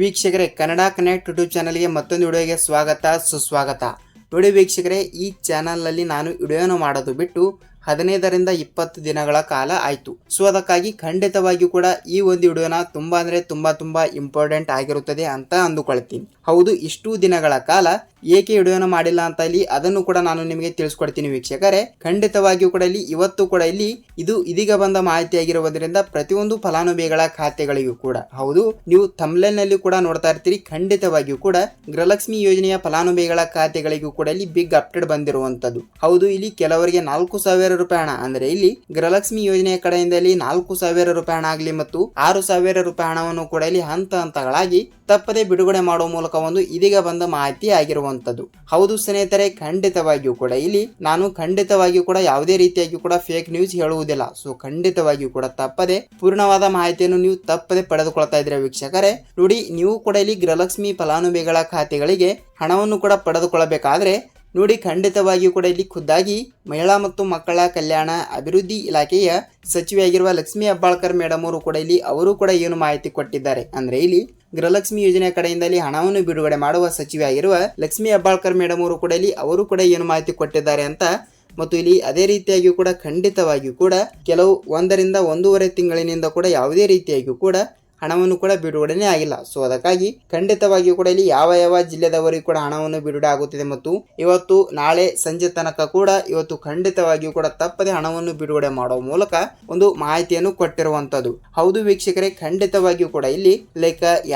ವೀಕ್ಷಕರೇ, Kannada connect YouTube ಚಾನಲ್ಗೆ ಮತ್ತೊಂದು ವಿಡಿಯೋಗೆ ಸ್ವಾಗತ ಸುಸ್ವಾಗತ. ನೋಡಿ ವೀಕ್ಷಕರೇ, ಈ ಚಾನಲ್ನಲ್ಲಿ ನಾನು ವಿಡಿಯೋನ ಮಾಡೋದು ಬಿಟ್ಟು 15ರಿಂದ 20 ದಿನಗಳ ಕಾಲ ಆಯಿತು. ಸೊ ಅದಕ್ಕಾಗಿ ಖಂಡಿತವಾಗಿಯೂ ಕೂಡ ಈ ಒಂದು ವಿಡಿಯೋನ ತುಂಬಾ ಇಂಪಾರ್ಟೆಂಟ್ ಆಗಿರುತ್ತದೆ ಅಂತ ಅಂದುಕೊಳ್ತೀನಿ. ಹೌದು, ಇಷ್ಟು ದಿನಗಳ ಕಾಲ ಏಕೆ ವಿಡಿಯೋನ ಮಾಡಿಲ್ಲ ಅಂತ ಇಲ್ಲಿ ಅದನ್ನು ಕೂಡ ನಾನು ನಿಮಗೆ ತಿಳಿಸ್ಕೊಡ್ತೀನಿ ವೀಕ್ಷಕರೇ. ಖಂಡಿತವಾಗಿಯೂ ಕೂಡ ಇವತ್ತು ಕೂಡ ಇದು ಇದೀಗ ಬಂದ ಮಾಹಿತಿ ಆಗಿರುವುದರಿಂದ ಪ್ರತಿಯೊಂದು ಫಲಾನುಭವಿಗಳ ಖಾತೆಗಳಿಗೂ ಕೂಡ, ಹೌದು ನೀವು ಥಂಬ್ನೇಲ್ ನಲ್ಲಿ ಕೂಡ ನೋಡ್ತಾ ಇರ್ತೀರಿ, ಖಂಡಿತವಾಗಿಯೂ ಕೂಡ ಗೃಹಲಕ್ಷ್ಮಿ ಯೋಜನೆಯ ಫಲಾನುಭವಿಗಳ ಖಾತೆಗಳಿಗೂ ಕೂಡ ಇಲ್ಲಿ ಬಿಗ್ ಅಪ್ಡೇಟ್ ಬಂದಿರುವಂತದ್ದು. ಹೌದು, ಇಲ್ಲಿ ಕೆಲವರಿಗೆ 4,000 ರೂಪಾಯಿ ಹಣ, ಅಂದ್ರೆ ಇಲ್ಲಿ ಗೃಹಲಕ್ಷ್ಮಿ ಯೋಜನೆಯ ಕಡೆಯಿಂದ 4,000 ರೂಪಾಯಿ ಹಣ ಆಗಲಿ ಮತ್ತು 6,000 ರೂಪಾಯಿ ಹಣವನ್ನು ಕೂಡ ಇಲ್ಲಿ ಹಂತ ಹಂತಗಳಾಗಿ ತಪ್ಪದೆ ಬಿಡುಗಡೆ ಮಾಡುವ ಮೂಲಕ ಒಂದು ಇದೀಗ ಬಂದ ಮಾಹಿತಿ ಆಗಿರುವಂತದ್ದು. ಹೌದು ಸ್ನೇಹಿತರೆ, ಖಂಡಿತವಾಗಿಯೂ ಕೂಡ ಇಲ್ಲಿ ನಾನು ಖಂಡಿತವಾಗಿಯೂ ಕೂಡ ಯಾವುದೇ ರೀತಿಯಾಗಿ ಕೂಡ ಫೇಕ್ ನ್ಯೂಸ್ ಹೇಳುವುದಿಲ್ಲ. ಸೊ ಖಂಡಿತವಾಗಿಯೂ ಕೂಡ ತಪ್ಪದೆ ಪೂರ್ಣವಾದ ಮಾಹಿತಿಯನ್ನು ನೀವು ತಪ್ಪದೆ ಪಡೆದುಕೊಳ್ತಾ ಇದ್ರೆ ವೀಕ್ಷಕರೇ, ನೋಡಿ ನೀವು ಕೂಡ ಇಲ್ಲಿ ಗೃಹಲಕ್ಷ್ಮಿ ಫಲಾನುಭವಿಗಳ ಖಾತೆಗಳಿಗೆ ಹಣವನ್ನು ಕೂಡ ಪಡೆದುಕೊಳ್ಳಬೇಕಾದ್ರೆ ನೋಡಿ ಖಂಡಿತವಾಗಿಯೂ ಕೂಡ ಇಲ್ಲಿ ಖುದ್ದಾಗಿ ಮಹಿಳಾ ಮತ್ತು ಮಕ್ಕಳ ಕಲ್ಯಾಣ ಅಭಿವೃದ್ಧಿ ಇಲಾಖೆಯ ಸಚಿವೆಯಾಗಿರುವ ಲಕ್ಷ್ಮೀ ಹೆಬ್ಬಾಳ್ಕರ್ ಮೇಡಮ್ ಅವರು ಕೂಡ ಅವರು ಕೂಡ ಏನು ಮಾಹಿತಿ ಕೊಟ್ಟಿದ್ದಾರೆ ಅಂದ್ರೆ ಇಲ್ಲಿ ಗೃಹಲಕ್ಷ್ಮಿ ಯೋಜನೆಯ ಕಡೆಯಿಂದ ಹಣವನ್ನು ಬಿಡುಗಡೆ ಮಾಡುವ ಸಚಿವೆ ಆಗಿರುವ ಲಕ್ಷ್ಮೀ ಹೆಬ್ಬಾಳ್ಕರ್ ಮೇಡಮ್ ಅವರು ಕೂಡ ಅವರು ಕೂಡ ಏನು ಮಾಹಿತಿ ಕೊಟ್ಟಿದ್ದಾರೆ ಅಂತ, ಮತ್ತು ಇಲ್ಲಿ ಅದೇ ರೀತಿಯಾಗಿಯೂ ಕೂಡ ಖಂಡಿತವಾಗಿಯೂ ಕೂಡ ಕೆಲವು 1 ರಿಂದ 1.5 ತಿಂಗಳಿನಿಂದ ಕೂಡ ಯಾವುದೇ ರೀತಿಯಾಗಿಯೂ ಕೂಡ ಹಣವನ್ನು ಕೂಡ ಬಿಡುಗಡೆನೇ ಆಗಿಲ್ಲ. ಸೊ ಅದಕ್ಕಾಗಿ ಖಂಡಿತವಾಗಿಯೂ ಕೂಡ ಇಲ್ಲಿ ಯಾವ ಜಿಲ್ಲೆದವರಿಗೂ ಕೂಡ ಹಣವನ್ನು ಬಿಡುಗಡೆ ಆಗುತ್ತಿದೆ ಮತ್ತು ಇವತ್ತು ನಾಳೆ ಸಂಜೆ ತನಕ ಕೂಡ ಇವತ್ತು ಖಂಡಿತವಾಗಿಯೂ ಕೂಡ ತಪ್ಪದೆ ಹಣವನ್ನು ಬಿಡುಗಡೆ ಮಾಡುವ ಮೂಲಕ ಒಂದು ಮಾಹಿತಿಯನ್ನು ಕೊಟ್ಟಿರುವಂತದ್ದು. ಹೌದು ವೀಕ್ಷಕರೇ, ಖಂಡಿತವಾಗಿಯೂ ಕೂಡ ಇಲ್ಲಿ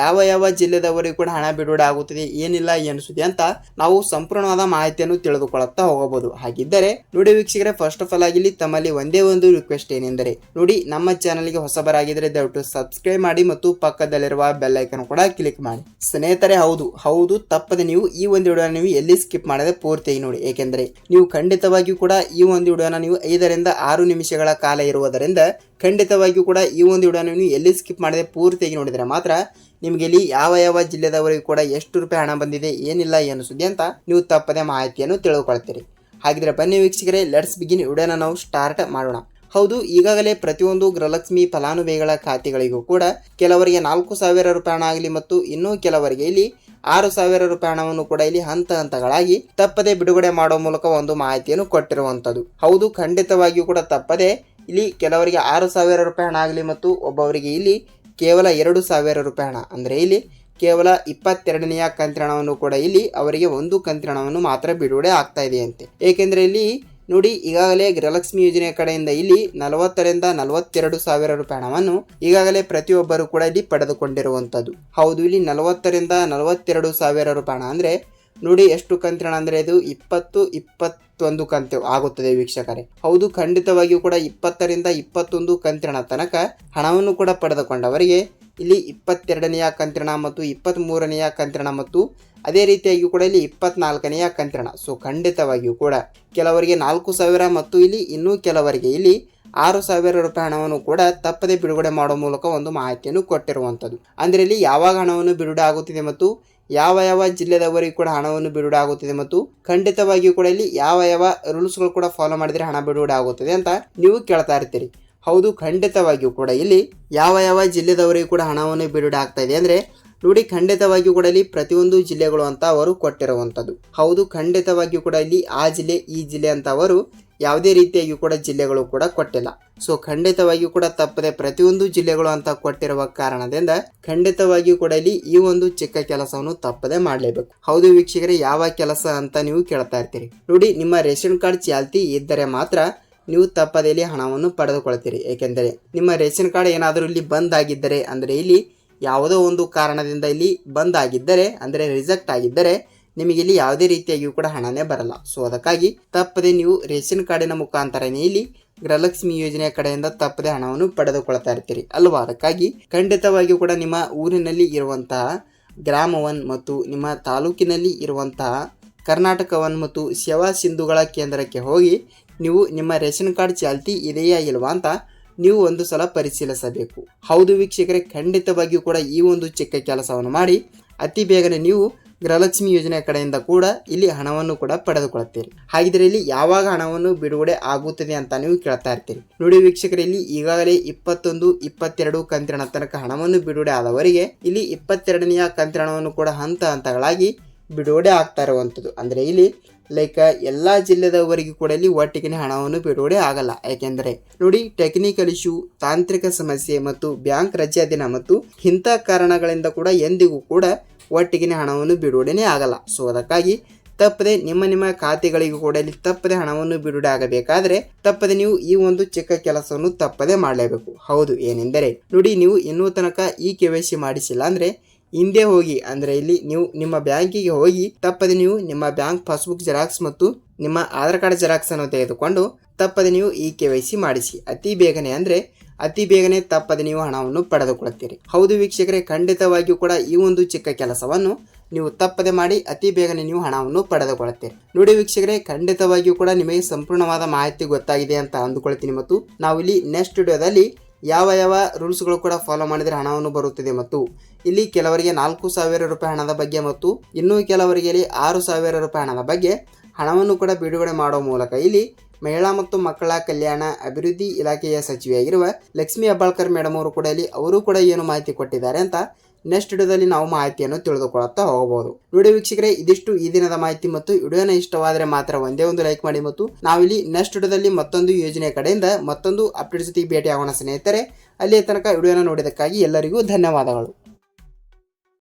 ಯಾವ ಜಿಲ್ಲೆದವರಿಗೂ ಕೂಡ ಹಣ ಬಿಡುಗಡೆ ಆಗುತ್ತಿದೆ, ಏನಿಲ್ಲ ಏನಿಸುತ್ತೆ ಅಂತ ನಾವು ಸಂಪೂರ್ಣವಾದ ಮಾಹಿತಿಯನ್ನು ತಿಳಿದುಕೊಳ್ಳುತ್ತಾ ಹೋಗಬಹುದು. ಹಾಗಿದ್ದರೆ ನೋಡಿ ವೀಕ್ಷಕರೇ, ಫಸ್ಟ್ ಆಫ್ ಆಲ್ ಆಗಿ ತಮ್ಮಲ್ಲಿ ಒಂದೇ ಒಂದು ರಿಕ್ವೆಸ್ಟ್ ಏನೆಂದರೆ ನೋಡಿ ನಮ್ಮ ಚಾನಲ್ಗೆ ಹೊಸಬರಾಗಿದ್ದರೆ ದಯವಿಟ್ಟು ಸಬ್ಸ್ಕ್ರೈಬ್ ಮಾಡಿ ಮತ್ತು ಪಕ್ಕದಲ್ಲಿರುವ ಬೆಲ್ ಐಕಾನ್ ಕೂಡ ಕ್ಲಿಕ್ ಮಾಡಿ ಸ್ನೇಹಿತರೆ. ಹೌದು ತಪ್ಪದೆ ನೀವು ಈ ಒಂದು ವಿಡಿಯೋನ ನೀವು ಎಲ್ಲಿ ಸ್ಕಿಪ್ ಮಾಡದೆ ಪೂರ್ತಿಯಾಗಿ ನೋಡಿ, ಏಕೆಂದರೆ ನೀವು ಖಂಡಿತವಾಗಿಯೂ ಕೂಡ ಈ ಒಂದು ವಿಡಿಯೋನ ನೀವು 5 ರಿಂದ 6 ನಿಮಿಷಗಳ ಕಾಲ ಇರುವುದರಿಂದ ಖಂಡಿತವಾಗಿಯೂ ಕೂಡ ಈ ಒಂದು ವಿಡಿಯೋನ ನೀವು ಎಲ್ಲಿ ಸ್ಕಿಪ್ ಮಾಡದೆ ಪೂರ್ತಿಯಾಗಿ ನೋಡಿದರೆ ಮಾತ್ರ ನಿಮಗೆ ಇಲ್ಲಿ ಯಾವ ಜಿಲ್ಲೆದವರಿಗೂ ಕೂಡ ಎಷ್ಟು ರೂಪಾಯಿ ಹಣ ಬಂದಿದೆ, ಏನಿಲ್ಲ ಏನು ಸುದ್ದಿ ಅಂತ ನೀವು ತಪ್ಪದೆ ಮಾಹಿತಿಯನ್ನು ತಿಳಿದುಕೊಳ್ತೀರಿ. ಹಾಗಿದ್ರೆ ಬನ್ನಿ ವೀಕ್ಷಕರೇ, ಲೆಟ್ಸ್ ಬಿಗಿನ್. ವಿಡಿಯೋನ ನಾವು ಸ್ಟಾರ್ಟ್ ಮಾಡೋಣ. ಹೌದು, ಈಗಾಗಲೇ ಪ್ರತಿಯೊಂದು ಗೃಹಲಕ್ಷ್ಮಿ ಫಲಾನುಭವಿಗಳ ಖಾತೆಗಳಿಗೂ ಕೂಡ ಕೆಲವರಿಗೆ 4,000 ರೂಪಾಯಿ ಹಣ ಆಗಲಿ ಮತ್ತು ಇನ್ನೂ ಕೆಲವರಿಗೆ ಇಲ್ಲಿ 6,000 ರೂಪಾಯಿ ಹಣವನ್ನು ಕೂಡ ಇಲ್ಲಿ ಹಂತ ಹಂತಗಳಾಗಿ ತಪ್ಪದೆ ಬಿಡುಗಡೆ ಮಾಡುವ ಮೂಲಕ ಒಂದು ಮಾಹಿತಿಯನ್ನು ಕೊಟ್ಟಿರುವಂತದ್ದು. ಹೌದು, ಖಂಡಿತವಾಗಿಯೂ ಕೂಡ ತಪ್ಪದೆ ಇಲ್ಲಿ ಕೆಲವರಿಗೆ 6,000 ರೂಪಾಯಿ ಹಣ ಆಗಲಿ ಮತ್ತು ಒಬ್ಬವರಿಗೆ ಇಲ್ಲಿ ಕೇವಲ 2,000 ರೂಪಾಯಿ ಹಣ, ಅಂದ್ರೆ ಇಲ್ಲಿ ಕೇವಲ 22ನೆಯ ಕಂತಿನವನ್ನು ಕೂಡ ಇಲ್ಲಿ ಅವರಿಗೆ ಒಂದು ಕಂತಿನವನ್ನು ಮಾತ್ರ ಬಿಡುಗಡೆ ಆಗ್ತಾ ಇದೆಯಂತೆ. ಏಕೆಂದ್ರೆ ಇಲ್ಲಿ ನೋಡಿ ಈಗಾಗಲೇ ಗೃಹಲಕ್ಷ್ಮಿ ಯೋಜನೆಯ ಕಡೆಯಿಂದ ಇಲ್ಲಿ 40 ರಿಂದ 42 ಸಾವಿರ ರೂಪಾಯಿ ಹಣವನ್ನು ಈಗಾಗಲೇ ಪ್ರತಿಯೊಬ್ಬರು ಕೂಡ ಇಲ್ಲಿ ಪಡೆದುಕೊಂಡಿರುವಂತದ್ದು. ಹೌದು, ಇಲ್ಲಿ 40 ರಿಂದ 42 ಸಾವಿರ ರೂಪಾಯಿ ಹಣ ಅಂದ್ರೆ ನೋಡಿ ಎಷ್ಟು ಕಂತಿನ ಅಂದ್ರೆ ಇದು 21 ಕಂತು ಆಗುತ್ತದೆ ವೀಕ್ಷಕರೇ. ಹೌದು, ಖಂಡಿತವಾಗಿಯೂ ಕೂಡ 20 ರಿಂದ 21 ಕಂತಿನ ತನಕ ಹಣವನ್ನು ಕೂಡ ಪಡೆದುಕೊಂಡವರಿಗೆ ಇಲ್ಲಿ 22ನೆಯ ಕಂತಿನ ಮತ್ತು 23ನೆಯ ಕಂತಿನ ಮತ್ತು ಅದೇ ರೀತಿಯಾಗಿ ಕೂಡ ಇಲ್ಲಿ 24ನೆಯ ಕಂತಿನ. ಸೊ ಖಂಡಿತವಾಗಿಯೂ ಕೂಡ ಕೆಲವರಿಗೆ 4,000 ಮತ್ತು ಇಲ್ಲಿ ಇನ್ನೂ ಕೆಲವರಿಗೆ ಇಲ್ಲಿ 6,000 ರೂಪಾಯಿ ಹಣವನ್ನು ಕೂಡ ತಪ್ಪದೆ ಬಿಡುಗಡೆ ಮಾಡುವ ಮೂಲಕ ಒಂದು ಮಾಹಿತಿಯನ್ನು ಕೊಟ್ಟಿರುವಂಥದ್ದು. ಅಂದರೆ ಇಲ್ಲಿ ಯಾವಾಗ ಹಣವನ್ನು ಬಿಡುಗಡೆ ಆಗುತ್ತಿದೆ ಮತ್ತು ಯಾವ ಜಿಲ್ಲೆದವರಿಗೂ ಕೂಡ ಹಣವನ್ನು ಬಿಡುಗಡೆ ಆಗುತ್ತಿದೆ ಮತ್ತು ಖಂಡಿತವಾಗಿಯೂ ಕೂಡ ಇಲ್ಲಿ ಯಾವ ರೂಲ್ಸ್ಗಳು ಕೂಡ ಫಾಲೋ ಮಾಡಿದರೆ ಹಣ ಬಿಡುಗಡೆ ಆಗುತ್ತದೆ ಅಂತ ನೀವು ಕೇಳ್ತಾ ಇರ್ತೀರಿ. ಹೌದು, ಖಂಡಿತವಾಗಿಯೂ ಕೂಡ ಇಲ್ಲಿ ಯಾವ ಜಿಲ್ಲೆದವರಿಗೂ ಕೂಡ ಹಣವನ್ನು ಬಿಡುಗಡೆ ಆಗ್ತಾ ಇದೆ ಅಂದ್ರೆ ನೋಡಿ ಖಂಡಿತವಾಗಿಯೂ ಕೂಡ ಇಲ್ಲಿ ಪ್ರತಿಯೊಂದು ಜಿಲ್ಲೆಗಳು ಅಂತ ಅವರು ಕೊಟ್ಟಿರುವಂಥದ್ದು. ಹೌದು, ಖಂಡಿತವಾಗಿಯೂ ಕೂಡ ಇಲ್ಲಿ ಆ ಜಿಲ್ಲೆ ಈ ಜಿಲ್ಲೆ ಅಂತ ಅವರು ಯಾವುದೇ ರೀತಿಯಾಗಿ ಕೂಡ ಜಿಲ್ಲೆಗಳು ಕೂಡ ಕೊಟ್ಟಿಲ್ಲ. ಸೊ ಖಂಡಿತವಾಗಿಯೂ ಕೂಡ ತಪ್ಪದೆ ಪ್ರತಿಯೊಂದು ಜಿಲ್ಲೆಗಳು ಅಂತ ಕೊಟ್ಟಿರುವ ಕಾರಣದಿಂದ ಖಂಡಿತವಾಗಿಯೂ ಕೂಡ ಇಲ್ಲಿ ಈ ಒಂದು ಚಿಕ್ಕ ಕೆಲಸವನ್ನು ತಪ್ಪದೆ ಮಾಡಲೇಬೇಕು. ಹೌದು ವೀಕ್ಷಕರೇ, ಯಾವ ಕೆಲಸ ಅಂತ ನೀವು ಕೇಳ್ತಾ ಇರ್ತೀರಿ. ನೋಡಿ, ನಿಮ್ಮ ರೇಷನ್ ಕಾರ್ಡ್ ಚಾಲ್ತಿ ಇದ್ದರೆ ಮಾತ್ರ ನೀವು ತಪ್ಪದೆ ಇಲ್ಲಿ ಹಣವನ್ನು ಪಡೆದುಕೊಳ್ತೀರಿ. ಏಕೆಂದರೆ ನಿಮ್ಮ ರೇಷನ್ ಕಾರ್ಡ್ ಏನಾದರೂ ಇಲ್ಲಿ ಬಂದ್ ಆಗಿದ್ದರೆ ಅಂದರೆ ಇಲ್ಲಿ ಯಾವುದೋ ಒಂದು ಕಾರಣದಿಂದ ಇಲ್ಲಿ ಬಂದ್ ಆಗಿದ್ದರೆ ಅಂದರೆ ರಿಜೆಕ್ಟ್ ಆಗಿದ್ದರೆ ನಿಮಗೆ ಇಲ್ಲಿ ಯಾವುದೇ ರೀತಿಯಾಗಿಯೂ ಕೂಡ ಹಣನೇ ಬರಲ್ಲ. ಸೊ ಅದಕ್ಕಾಗಿ ತಪ್ಪದೆ ನೀವು ರೇಷನ್ ಕಾರ್ಡಿನ ಮುಖಾಂತರನೇ ಇಲ್ಲಿ ಗೃಹಲಕ್ಷ್ಮಿ ಯೋಜನೆಯ ಕಡೆಯಿಂದ ತಪ್ಪದೆ ಹಣವನ್ನು ಪಡೆದುಕೊಳ್ತಾ ಇರ್ತೀರಿ ಅಲ್ವಾ. ಅದಕ್ಕಾಗಿ ಖಂಡಿತವಾಗಿಯೂ ಕೂಡ ನಿಮ್ಮ ಊರಿನಲ್ಲಿ ಇರುವಂತಹ ಗ್ರಾಮ 1 ಮತ್ತು ನಿಮ್ಮ ತಾಲೂಕಿನಲ್ಲಿ ಇರುವಂತಹ ಕರ್ನಾಟಕ 1 ಮತ್ತು ಸೇವಾ ಸಿಂಧುಗಳ ಕೇಂದ್ರಕ್ಕೆ ಹೋಗಿ ನೀವು ನಿಮ್ಮ ರೇಷನ್ ಕಾರ್ಡ್ ಚಾಲ್ತಿ ಇದೆಯಾ ಇಲ್ವಾ ಅಂತ ನೀವು ಒಂದು ಸಲ ಪರಿಶೀಲಿಸಬೇಕು. ಹೌದು ವೀಕ್ಷಕರೇ, ಖಂಡಿತವಾಗಿಯೂ ಕೂಡ ಈ ಒಂದು ಚಿಕ್ಕ ಕೆಲಸವನ್ನು ಮಾಡಿ ಅತಿ ಬೇಗನೆ ನೀವು ಗೃಹಲಕ್ಷ್ಮಿ ಯೋಜನೆ ಕಡೆಯಿಂದ ಕೂಡ ಇಲ್ಲಿ ಹಣವನ್ನು ಕೂಡ ಪಡೆದುಕೊಳ್ಳುತ್ತೀರಿ. ಹಾಗಿದ್ರೆ ಇಲ್ಲಿ ಯಾವಾಗ ಹಣವನ್ನು ಬಿಡುಗಡೆ ಆಗುತ್ತದೆ ಅಂತ ನೀವು ಕೇಳ್ತಾ ಇರ್ತೀರಿ. ನೋಡಿ ವೀಕ್ಷಕರೇ, ಇಲ್ಲಿ ಈಗಾಗಲೇ 21, 22 ಕಂತಿನ ತನಕ ಹಣವನ್ನು ಬಿಡುಗಡೆ ಆದವರಿಗೆ ಇಲ್ಲಿ 22ನೆಯ ಕಂತಿನ ಹಣವನ್ನು ಕೂಡ ಹಂತ ಹಂತಗಳಾಗಿ ಬಿಡುಗಡೆ ಆಗ್ತಾ ಇರುವಂಥದ್ದು. ಅಂದರೆ ಇಲ್ಲಿ ಲೈಕ್ ಎಲ್ಲ ಜಿಲ್ಲೆದವರೆಗೂ ಕೂಡ ಇಲ್ಲಿ ಒಟ್ಟಿಗೆ ಹಣವನ್ನು ಬಿಡುಗಡೆ ಆಗಲ್ಲ. ಯಾಕೆಂದರೆ ನೋಡಿ, ಟೆಕ್ನಿಕಲ್ ಇಶ್ಯೂ, ತಾಂತ್ರಿಕ ಸಮಸ್ಯೆ ಮತ್ತು ಬ್ಯಾಂಕ್ ರಜೆ ದಿನ ಮತ್ತು ಇಂಥ ಕಾರಣಗಳಿಂದ ಕೂಡ ಎಂದಿಗೂ ಕೂಡ ಒಟ್ಟಿಗೆ ಹಣವನ್ನು ಬಿಡುಗಡೆನೇ ಆಗಲ್ಲ. ಸೊ ಅದಕ್ಕಾಗಿ ತಪ್ಪದೆ ನಿಮ್ಮ ಖಾತೆಗಳಿಗೂ ಕೂಡ ಇಲ್ಲಿ ತಪ್ಪದೆ ಹಣವನ್ನು ಬಿಡುಗಡೆ ಆಗಬೇಕಾದ್ರೆ ತಪ್ಪದೆ ನೀವು ಈ ಒಂದು ಚಿಕ್ಕ ಕೆಲಸವನ್ನು ತಪ್ಪದೆ ಮಾಡಲೇಬೇಕು. ಹೌದು, ಏನೆಂದರೆ ನೋಡಿ, ನೀವು ಇನ್ನೂ ತನಕ ಈ KYC ಮಾಡಿಸಿಲ್ಲ ಅಂದ್ರೆ ಹಿಂದೆ ಹೋಗಿ, ಅಂದರೆ ಇಲ್ಲಿ ನೀವು ನಿಮ್ಮ ಬ್ಯಾಂಕಿಗೆ ಹೋಗಿ ತಪ್ಪದೆ ನೀವು ನಿಮ್ಮ ಬ್ಯಾಂಕ್ ಪಾಸ್ಬುಕ್ ಜೆರಾಕ್ಸ್ ಮತ್ತು ನಿಮ್ಮ ಆಧಾರ್ ಕಾರ್ಡ್ ಜೆರಾಕ್ಸ್ ಅನ್ನು ತೆಗೆದುಕೊಂಡು ತಪ್ಪದೆ ನೀವು ಈ KYC ಮಾಡಿಸಿ. ಅತಿ ಬೇಗನೆ ತಪ್ಪದೆ ನೀವು ಹಣವನ್ನು ಪಡೆದುಕೊಳ್ಳುತ್ತೀರಿ. ಹೌದು ವೀಕ್ಷಕರೇ, ಖಂಡಿತವಾಗಿಯೂ ಕೂಡ ಈ ಒಂದು ಚಿಕ್ಕ ಕೆಲಸವನ್ನು ನೀವು ತಪ್ಪದೆ ಮಾಡಿ ಅತಿ ಬೇಗನೆ ನೀವು ಹಣವನ್ನು ಪಡೆದುಕೊಳ್ಳುತ್ತೀರಿ. ನೋಡಿ ವೀಕ್ಷಕರೇ, ಖಂಡಿತವಾಗಿಯೂ ಕೂಡ ನಿಮಗೆ ಸಂಪೂರ್ಣವಾದ ಮಾಹಿತಿ ಗೊತ್ತಾಗಿದೆ ಅಂತ ಅಂದುಕೊಳ್ತೀನಿ. ಮತ್ತು ನಾವು ಇಲ್ಲಿ ನೆಕ್ಸ್ಟ್ ವಿಡಿಯೋದಲ್ಲಿ ಯಾವ ರೂಲ್ಸ್ಗಳು ಕೂಡ ಫಾಲೋ ಮಾಡಿದರೆ ಹಣವನ್ನು ಬರುತ್ತದೆ ಮತ್ತು ಇಲ್ಲಿ ಕೆಲವರಿಗೆ 4,000 ರೂಪಾಯಿ ಹಣದ ಬಗ್ಗೆ ಮತ್ತು ಇನ್ನೂ ಕೆಲವರಿಗೆ 6,000 ರೂಪಾಯಿ ಹಣದ ಬಗ್ಗೆ ಹಣವನ್ನು ಕೂಡ ಬಿಡುಗಡೆ ಮಾಡುವ ಮೂಲಕ ಇಲ್ಲಿ ಮಹಿಳಾ ಮತ್ತು ಮಕ್ಕಳ ಕಲ್ಯಾಣ ಅಭಿವೃದ್ಧಿ ಇಲಾಖೆಯ ಸಚಿವೆಯಾಗಿರುವ ಲಕ್ಷ್ಮೀ ಹೆಬ್ಬಾಳ್ಕರ್ ಮೇಡಮ್ ಅವರು ಕೂಡ ಇಲ್ಲಿ ಅವರು ಕೂಡ ಏನು ಮಾಹಿತಿ ಕೊಟ್ಟಿದ್ದಾರೆ ಅಂತ ನೆಕ್ಸ್ಟ್ ವಿಡಿಯೋದಲ್ಲಿ ನಾವು ಮಾಹಿತಿಯನ್ನು ತಿಳಿದುಕೊಳ್ಳುತ್ತಾ ಹೋಗಬಹುದು. ವಿಡಿಯೋ ವೀಕ್ಷಕರೇ, ಇದಿಷ್ಟು ಈ ದಿನದ ಮಾಹಿತಿ. ಮತ್ತು ವಿಡಿಯೋನ ಇಷ್ಟವಾದರೆ ಮಾತ್ರ ಒಂದೇ ಒಂದು ಲೈಕ್ ಮಾಡಿ. ಮತ್ತು ನಾವಿಲ್ಲಿ ನೆಕ್ಸ್ಟ್ ವಿಡಿಯೋದಲ್ಲಿ ಮತ್ತೊಂದು ಯೋಜನೆ ಕಡೆಯಿಂದ ಮತ್ತೊಂದು ಅಪ್ಡೇಟ್ ಜೊತೆಗೆ ಭೇಟಿ ಆಗೋಣ ಸ್ನೇಹಿತರೆ. ಅಲ್ಲಿಯ ತನಕ ವಿಡಿಯೋನ ನೋಡಿದ್ದಕ್ಕಾಗಿ ಎಲ್ಲರಿಗೂ ಧನ್ಯವಾದಗಳು.